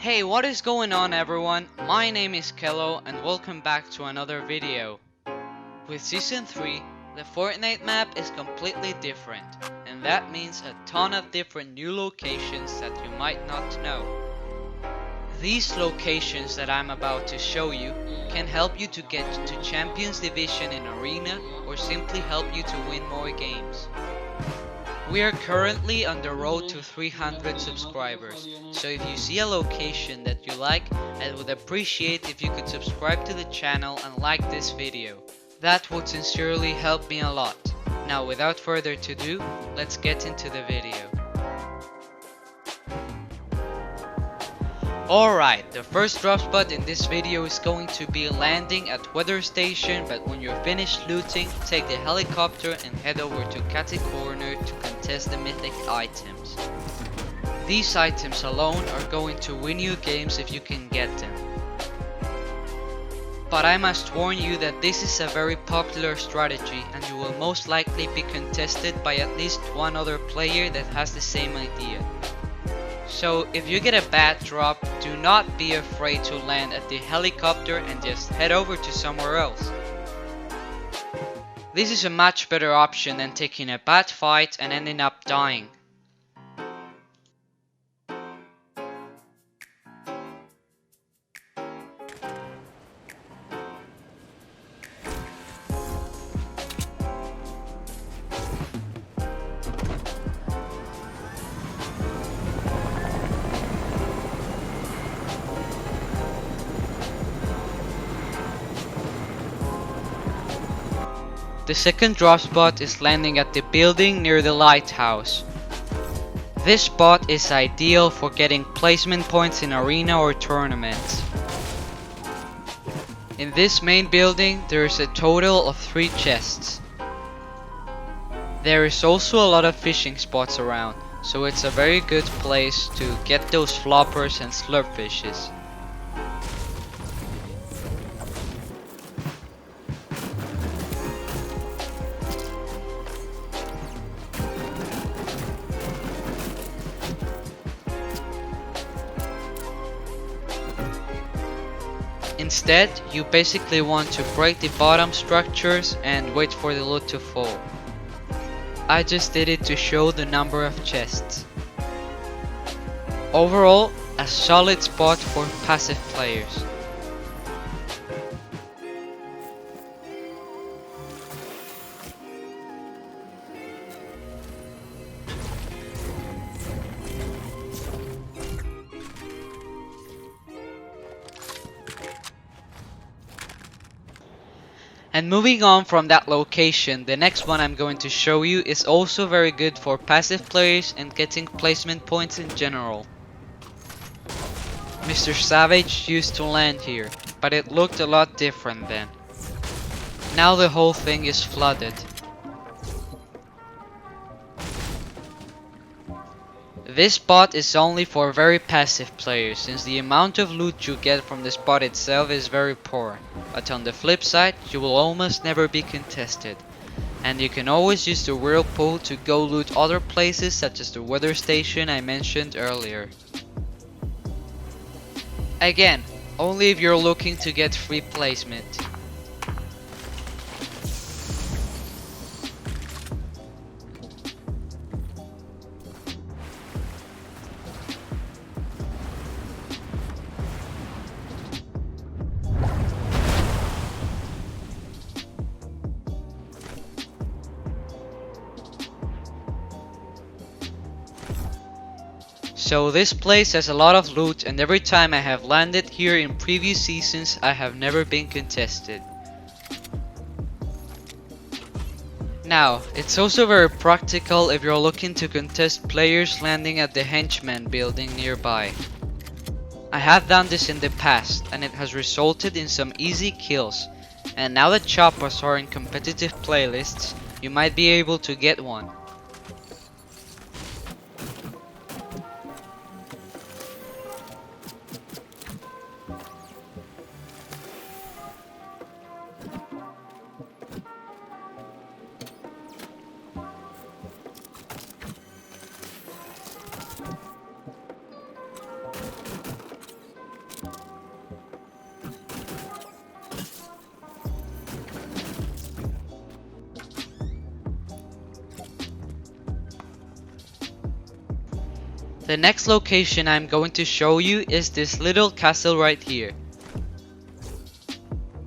Hey, what is going on everyone? My name is Kello and welcome back to another video. With Season 3, the Fortnite map is completely different, and that means a ton of different new locations that you might not know. These locations that I'm about to show you can help you to get to Champions Division in Arena or simply help you to win more games. We are currently on the road to 300 subscribers, so if you see a location that you like, I would appreciate if you could subscribe to the channel and like this video. That would sincerely help me a lot. Now without further ado, let's get into the video. Alright, the first drop spot in this video is going to be landing at Weather Station, but when you're finished looting, take the helicopter and head over to Catty Corner to contest the mythic items. These items alone are going to win you games if you can get them. But I must warn you that this is a very popular strategy and you will most likely be contested by at least one other player that has the same idea. So if you get a bad drop, do not be afraid to land at the helicopter and just head over to somewhere else. This is a much better option than taking a bad fight and ending up dying. The second drop spot is landing at the building near the lighthouse. This spot is ideal for getting placement points in arena or tournaments. In this main building there is a total of 3 chests. There is also a lot of fishing spots around, so it's a very good place to get those floppers and slurp fishes. Instead, you basically want to break the bottom structures and wait for the loot to fall. I just did it to show the number of chests. Overall, a solid spot for passive players. And moving on from that location, the next one I'm going to show you is also very good for passive players and getting placement points in general. Mr. Savage used to land here, but it looked a lot different then. Now the whole thing is flooded. This spot is only for very passive players, since the amount of loot you get from the spot itself is very poor, but on the flip side you will almost never be contested, and you can always use the whirlpool to go loot other places such as the weather station I mentioned earlier. Again, only if you're looking to get free placement. So this place has a lot of loot, and every time I have landed here in previous seasons I have never been contested. Now, it's also very practical if you're looking to contest players landing at the henchman building nearby. I have done this in the past and it has resulted in some easy kills, and now that choppers are in competitive playlists, you might be able to get one. The next location I'm going to show you is this little castle right here.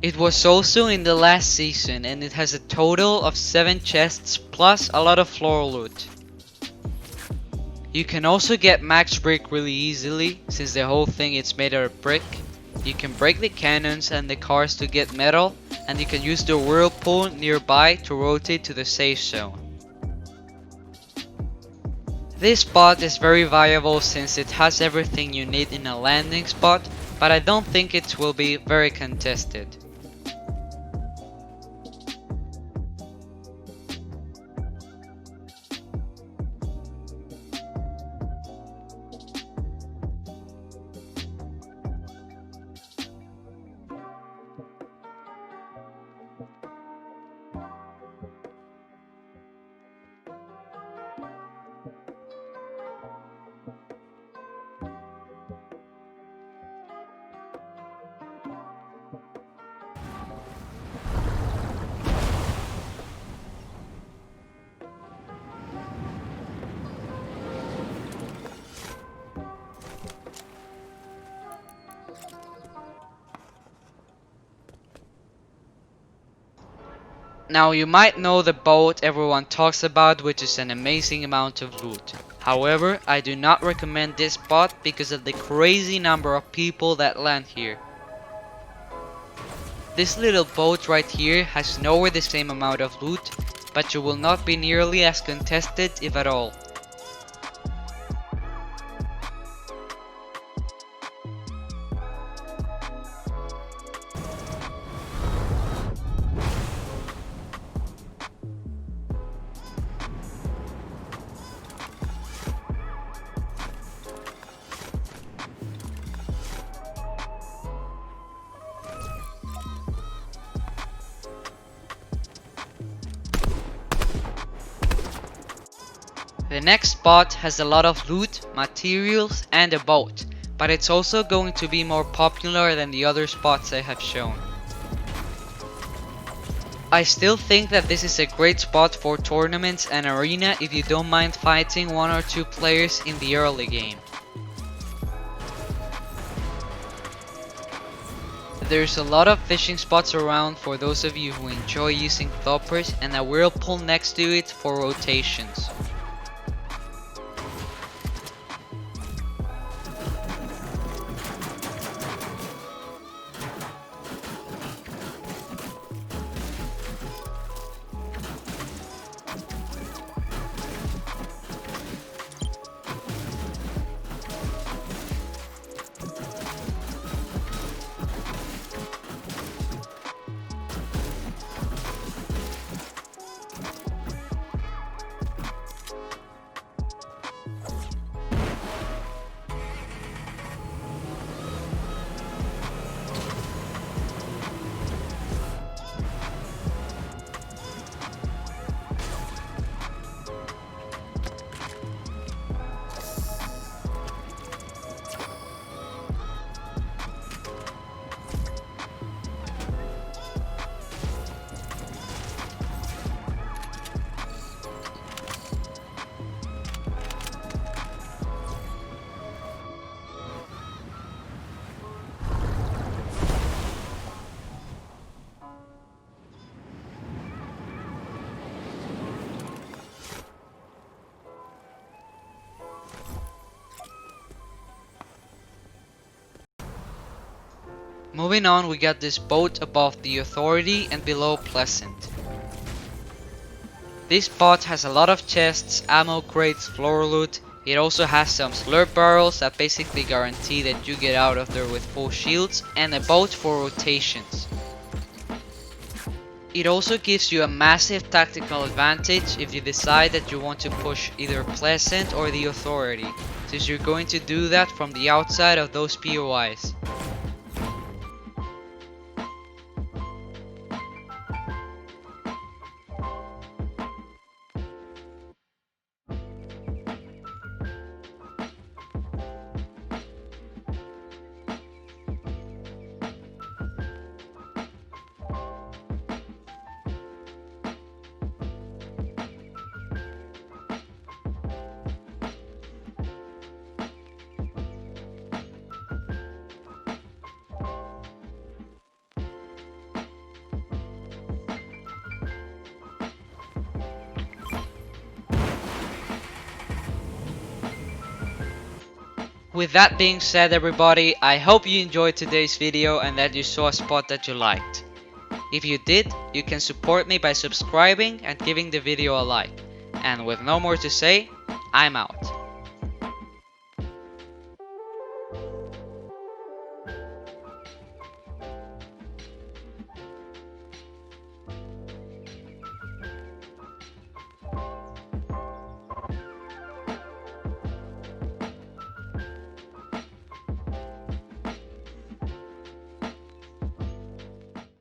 It was also in the last season and it has a total of 7 chests plus a lot of floor loot. You can also get max brick really easily since the whole thing is made out of brick. You can break the cannons and the cars to get metal, and you can use the whirlpool nearby to rotate to the safe zone. This spot is very viable since it has everything you need in a landing spot, but I don't think it will be very contested. Now you might know the boat everyone talks about, which is an amazing amount of loot. However, I do not recommend this spot because of the crazy number of people that land here. This little boat right here has nowhere the same amount of loot, but you will not be nearly as contested if at all. The next spot has a lot of loot, materials and a boat, but it's also going to be more popular than the other spots I have shown. I still think that this is a great spot for tournaments and arena if you don't mind fighting 1 or 2 players in the early game. There's a lot of fishing spots around for those of you who enjoy using toppers, and a whirlpool next to it for rotations. Moving on, we got this boat above the Authority and below Pleasant. This spot has a lot of chests, ammo crates, floor loot. It also has some slurp barrels that basically guarantee that you get out of there with full shields, and a boat for rotations. It also gives you a massive tactical advantage if you decide that you want to push either Pleasant or the Authority, since you're going to do that from the outside of those POIs. With that being said, everybody, I hope you enjoyed today's video and that you saw a spot that you liked. If you did, you can support me by subscribing and giving the video a like. And with no more to say, I'm out.